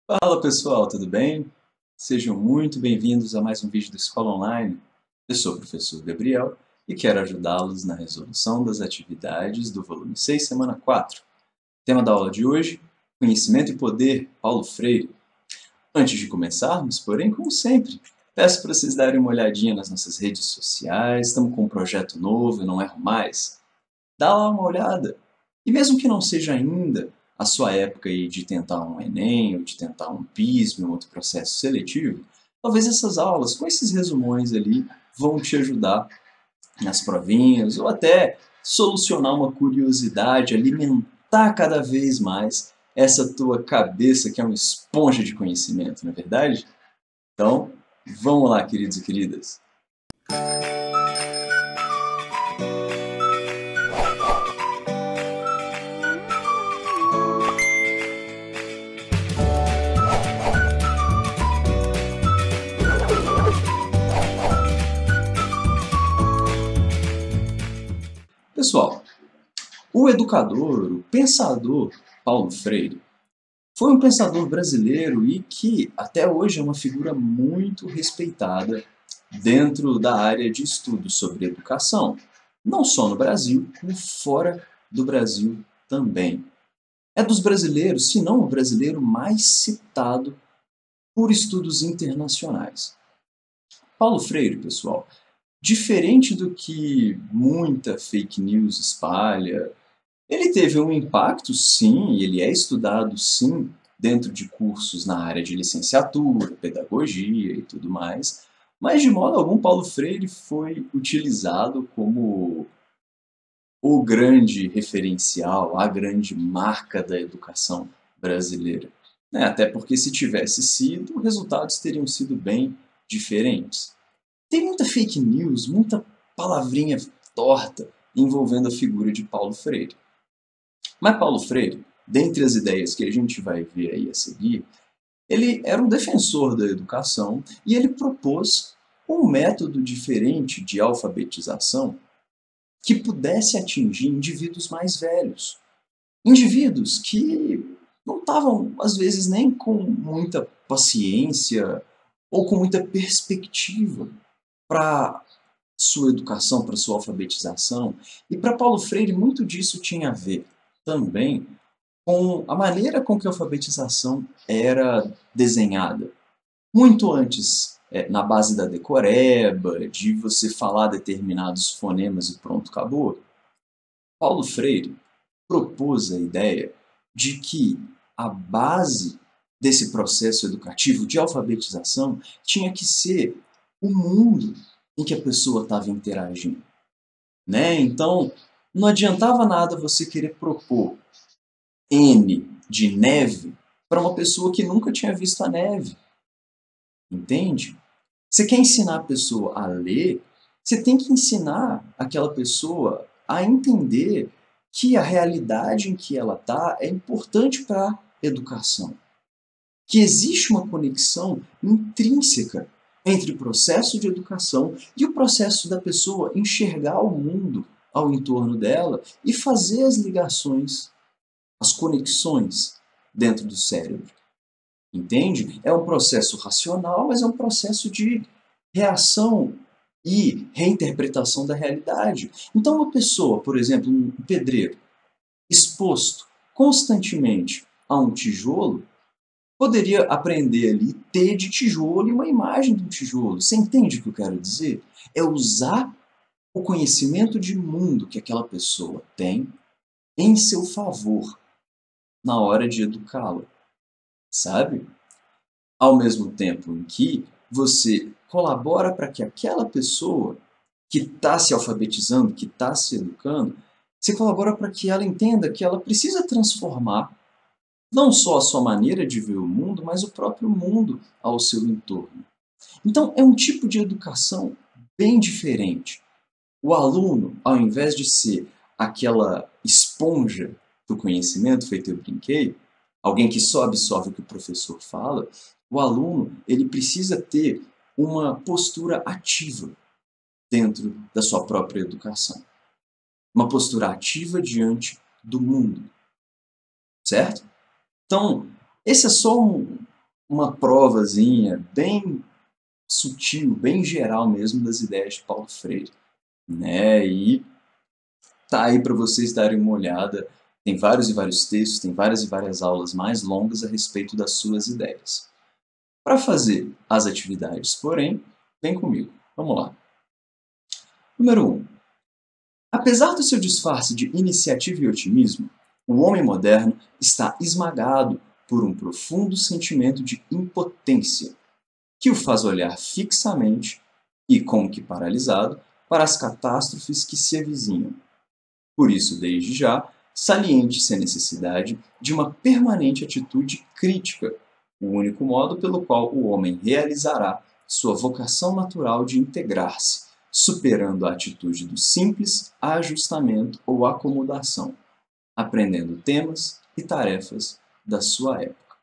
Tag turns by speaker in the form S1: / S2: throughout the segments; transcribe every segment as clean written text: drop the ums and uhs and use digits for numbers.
S1: Fala pessoal, tudo bem? Sejam muito bem-vindos a mais um vídeo da Escola Online. Eu sou o professor Gabriel e quero ajudá-los na resolução das atividades do volume 6, semana 4. Tema da aula de hoje, Conhecimento e Poder, Paulo Freire. Antes de começarmos, porém, como sempre, peço para vocês darem uma olhadinha nas nossas redes sociais, estamos com um projeto novo, eu não erro mais. Dá lá uma olhada. E mesmo que não seja ainda a sua época aí de tentar um Enem, ou de tentar um PISM, um outro processo seletivo, talvez essas aulas, com esses resumões ali, vão te ajudar nas provinhas, ou até solucionar uma curiosidade, alimentar cada vez mais essa tua cabeça que é uma esponja de conhecimento, não é verdade? Então, vamos lá, queridos e queridas. Pessoal, o educador, o pensador Paulo Freire foi um pensador brasileiro e que até hoje é uma figura muito respeitada dentro da área de estudos sobre educação, não só no Brasil, como fora do Brasil também. É dos brasileiros, se não o brasileiro mais citado por estudos internacionais. Paulo Freire, pessoal, diferente do que muita fake news espalha, ele teve um impacto, sim, ele é estudado, sim, dentro de cursos na área de licenciatura, pedagogia e tudo mais, mas de modo algum Paulo Freire foi utilizado como o grande referencial, a grande marca da educação brasileira. Até porque se tivesse sido, os resultados teriam sido bem diferentes. Tem muita fake news, muita palavrinha torta envolvendo a figura de Paulo Freire. Mas Paulo Freire, dentre as ideias que a gente vai ver aí a seguir, ele era um defensor da educação e ele propôs um método diferente de alfabetização que pudesse atingir indivíduos mais velhos. Indivíduos que não estavam, às vezes, nem com muita paciência ou com muita perspectiva para sua educação, para sua alfabetização. E para Paulo Freire, muito disso tinha a ver também com a maneira com que a alfabetização era desenhada. Muito antes, na base da decoreba, de você falar determinados fonemas e pronto, acabou. Paulo Freire propôs a ideia de que a base desse processo educativo de alfabetização tinha que ser o mundo em que a pessoa estava interagindo. Então, não adiantava nada você querer propor N de neve para uma pessoa que nunca tinha visto a neve. Entende? Você quer ensinar a pessoa a ler, você tem que ensinar aquela pessoa a entender que a realidade em que ela está é importante para a educação. Que existe uma conexão intrínseca entre o processo de educação e o processo da pessoa enxergar o mundo ao entorno dela e fazer as ligações, as conexões dentro do cérebro. Entende? É um processo racional, mas é um processo de reação e reinterpretação da realidade. Então, uma pessoa, por exemplo, um pedreiro, exposto constantemente a um tijolo, poderia aprender ali T de tijolo e uma imagem de um tijolo. Você entende o que eu quero dizer? É usar o conhecimento de mundo que aquela pessoa tem em seu favor na hora de educá-la, sabe? Ao mesmo tempo em que você colabora para que aquela pessoa que está se alfabetizando, que está se educando, você colabora para que ela entenda que ela precisa transformar não só a sua maneira de ver o mundo, mas o próprio mundo ao seu entorno. Então, é um tipo de educação bem diferente. O aluno, ao invés de ser aquela esponja do conhecimento, feito eu brinquei, alguém que só absorve o que o professor fala, o aluno ele precisa ter uma postura ativa dentro da sua própria educação. Uma postura ativa diante do mundo. Certo? Então, esse é só uma provazinha bem sutil, bem geral mesmo das ideias de Paulo Freire, né? E tá aí para vocês darem uma olhada. Tem vários e vários textos, tem várias e várias aulas mais longas a respeito das suas ideias. Para fazer as atividades, porém, vem comigo. Vamos lá. Número 1. Apesar do seu disfarce de iniciativa e otimismo, o homem moderno está esmagado por um profundo sentimento de impotência, que o faz olhar fixamente e, como que paralisado, para as catástrofes que se avizinham. Por isso, desde já, saliente-se a necessidade de uma permanente atitude crítica, o único modo pelo qual o homem realizará sua vocação natural de integrar-se, superando a atitude do simples ajustamento ou acomodação, aprendendo temas e tarefas da sua época.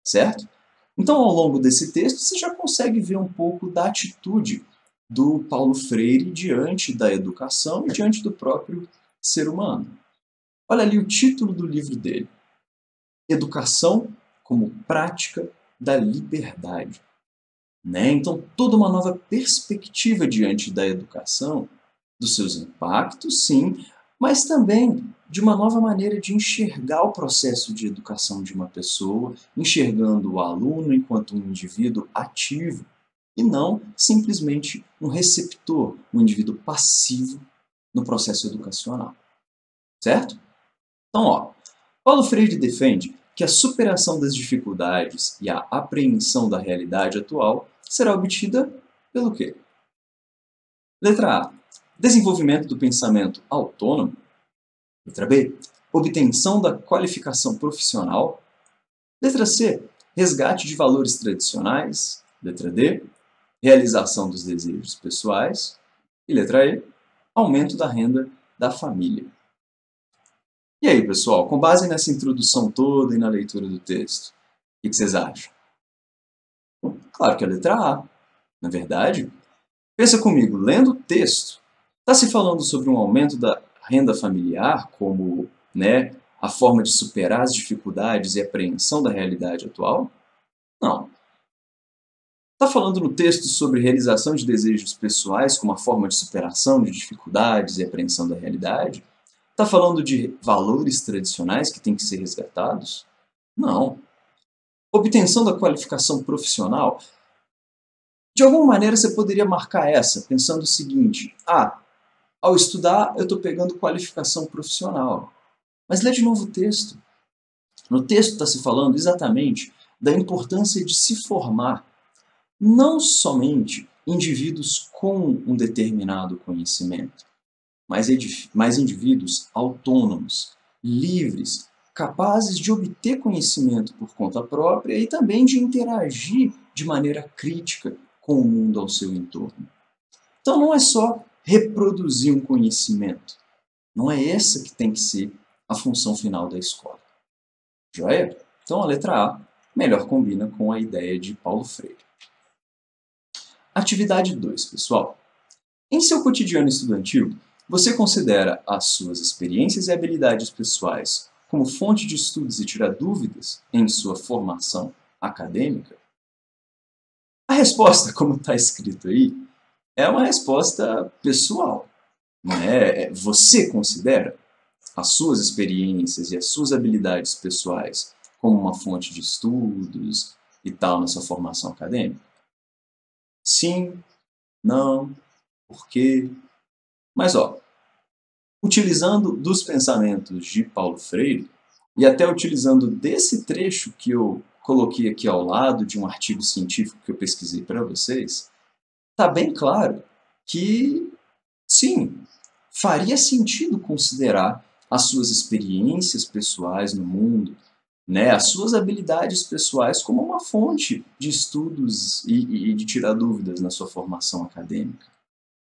S1: Certo? Então, ao longo desse texto, você já consegue ver um pouco da atitude do Paulo Freire diante da educação e diante do próprio ser humano. Olha ali o título do livro dele: Educação como Prática da Liberdade. Né? Então, toda uma nova perspectiva diante da educação, dos seus impactos, sim, mas também de uma nova maneira de enxergar o processo de educação de uma pessoa, enxergando o aluno enquanto um indivíduo ativo e não simplesmente um receptor, um indivíduo passivo no processo educacional. Certo? Então, Paulo Freire defende que a superação das dificuldades e a apreensão da realidade atual será obtida pelo quê? Letra A. Desenvolvimento do pensamento autônomo. Letra B. Obtenção da qualificação profissional. Letra C. Resgate de valores tradicionais. Letra D. Realização dos desejos pessoais. E letra E. Aumento da renda da família. E aí, pessoal, com base nessa introdução toda e na leitura do texto, o que vocês acham? Claro que é a letra A. Na verdade, pensa comigo, lendo o texto, está se falando sobre um aumento da renda familiar como, né, a forma de superar as dificuldades e apreensão da realidade atual? Não. Está falando no texto sobre realização de desejos pessoais como a forma de superação de dificuldades e apreensão da realidade? Está falando de valores tradicionais que têm que ser resgatados? Não. Obtenção da qualificação profissional? De alguma maneira você poderia marcar essa, pensando o seguinte: ao estudar eu estou pegando qualificação profissional. Mas lê de novo o texto. No texto está se falando exatamente da importância de se formar não somente indivíduos com um determinado conhecimento, mas indivíduos autônomos, livres, capazes de obter conhecimento por conta própria e também de interagir de maneira crítica com o mundo ao seu entorno. Então não é só reproduzir um conhecimento, não é essa que tem que ser a função final da escola. Joia? Então a letra A melhor combina com a ideia de Paulo Freire. Atividade 2, pessoal. Em seu cotidiano estudantil, você considera as suas experiências e habilidades pessoais como fonte de estudos e tira dúvidas em sua formação acadêmica? A resposta, como está escrito aí, é uma resposta pessoal. Não é? Você considera as suas experiências e as suas habilidades pessoais como uma fonte de estudos e tal na sua formação acadêmica? Sim, não, por quê? Mas, utilizando dos pensamentos de Paulo Freire, e até utilizando desse trecho que eu coloquei aqui ao lado de um artigo científico que eu pesquisei para vocês, está bem claro que, sim, faria sentido considerar as suas experiências pessoais no mundo, né, as suas habilidades pessoais como uma fonte de estudos e de tirar dúvidas na sua formação acadêmica.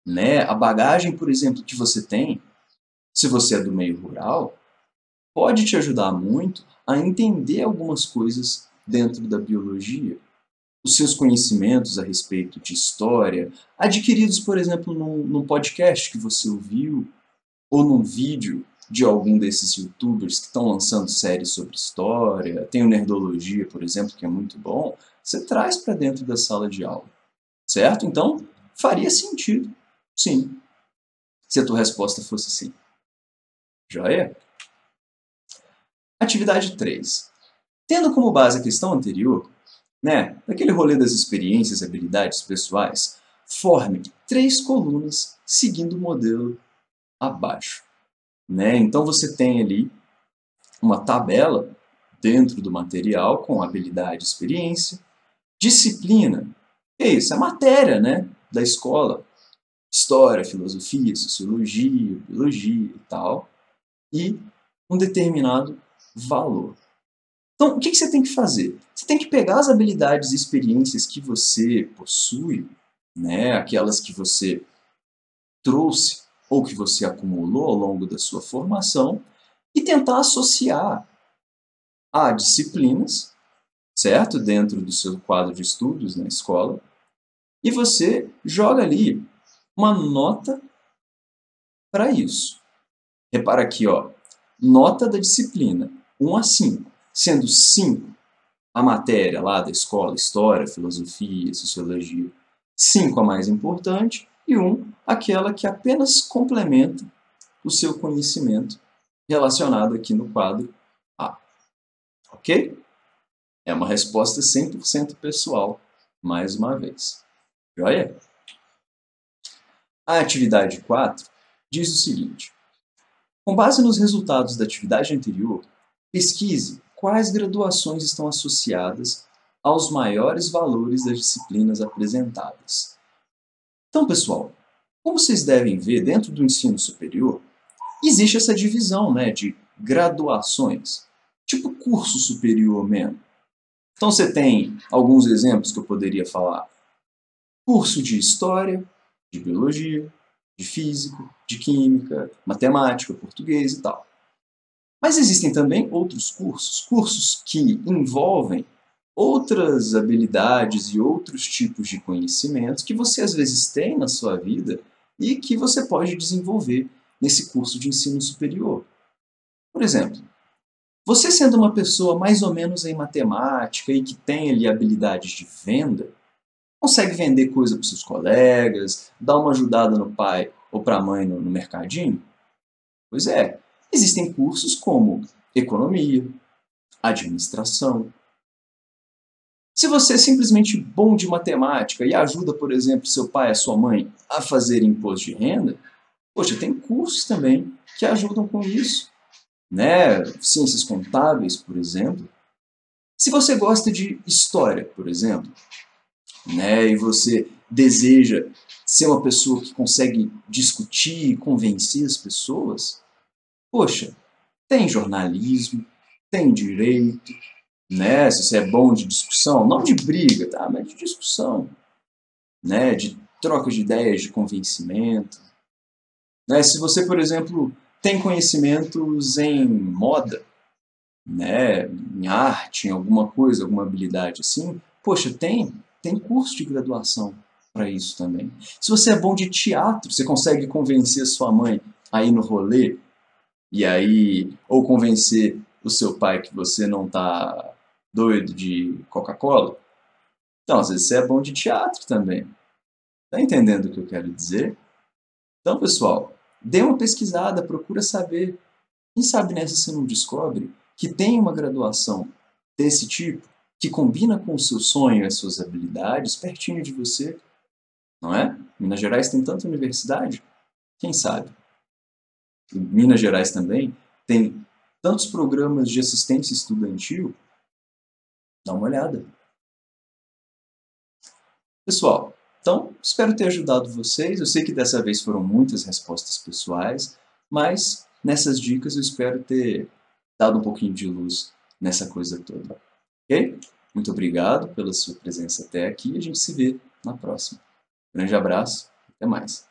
S1: Né? A bagagem, por exemplo, que você tem, se você é do meio rural, pode te ajudar muito a entender algumas coisas dentro da biologia. Os seus conhecimentos a respeito de história, adquiridos, por exemplo, num podcast que você ouviu, ou num vídeo de algum desses youtubers que estão lançando séries sobre história, tem o Nerdologia, por exemplo, que é muito bom, você traz para dentro da sala de aula, certo? Então, faria sentido, sim, se a tua resposta fosse sim. Joia? Atividade 3. Tendo como base a questão anterior, daquele rolê das experiências e habilidades pessoais, forme 3 colunas seguindo o modelo abaixo. Então você tem ali uma tabela dentro do material com habilidade e experiência, disciplina, que é isso? É matéria da escola, história, filosofia, sociologia, biologia e tal, e um determinado valor. Então, o que você tem que fazer? Você tem que pegar as habilidades e experiências que você possui, aquelas que você trouxe ou que você acumulou ao longo da sua formação, e tentar associar a disciplinas, certo? Dentro do seu quadro de estudos na escola, e você joga ali uma nota para isso. Repara aqui, ó, nota da disciplina, 1 a 5, sendo 5 a matéria lá da escola, história, filosofia, sociologia, 5 a mais importante e 1 aquela que apenas complementa o seu conhecimento relacionado aqui no quadro A. Ok? É uma resposta 100% pessoal, mais uma vez. Joia? A atividade 4 diz o seguinte: com base nos resultados da atividade anterior, pesquise quais graduações estão associadas aos maiores valores das disciplinas apresentadas. Então, pessoal, como vocês devem ver, dentro do ensino superior, existe essa divisão de graduações, tipo curso superior mesmo. Então você tem alguns exemplos que eu poderia falar. Curso de História, de Biologia, de Físico, de Química, Matemática, Português e tal. Mas existem também outros cursos que envolvem outras habilidades e outros tipos de conhecimentos que você às vezes tem na sua vida e que você pode desenvolver nesse curso de ensino superior. Por exemplo, você sendo uma pessoa mais ou menos em matemática e que tem ali habilidades de venda, consegue vender coisa para os seus colegas, dar uma ajudada no pai ou para a mãe no mercadinho? Pois é, existem cursos como economia, administração. Se você é simplesmente bom de matemática e ajuda, por exemplo, seu pai e sua mãe a fazer imposto de renda, poxa, tem cursos também que ajudam com isso. Ciências contábeis, por exemplo. Se você gosta de história, por exemplo, e você deseja ser uma pessoa que consegue discutir e convencer as pessoas, poxa, tem jornalismo, tem direito, se você é bom de discussão, não de briga, tá? Mas de discussão, de troca de ideias, de convencimento. Se você, por exemplo, tem conhecimentos em moda, em arte, em alguma coisa, alguma habilidade assim, poxa, tem curso de graduação para isso também. Se você é bom de teatro, você consegue convencer a sua mãe a ir no rolê, e aí, ou convencer o seu pai que você não está doido de Coca-Cola. Então, às vezes você é bom de teatro também. Está entendendo o que eu quero dizer? Então, pessoal, dê uma pesquisada, procura saber. Quem sabe nessa você não descobre que tem uma graduação desse tipo, que combina com o seu sonho e as suas habilidades, pertinho de você, não é? Minas Gerais tem tanta universidade, quem sabe? Em Minas Gerais também tem tantos programas de assistência estudantil, dá uma olhada. Pessoal, então, espero ter ajudado vocês. Eu sei que dessa vez foram muitas respostas pessoais, mas nessas dicas eu espero ter dado um pouquinho de luz nessa coisa toda. Ok? Muito obrigado pela sua presença até aqui e a gente se vê na próxima. Grande abraço, até mais.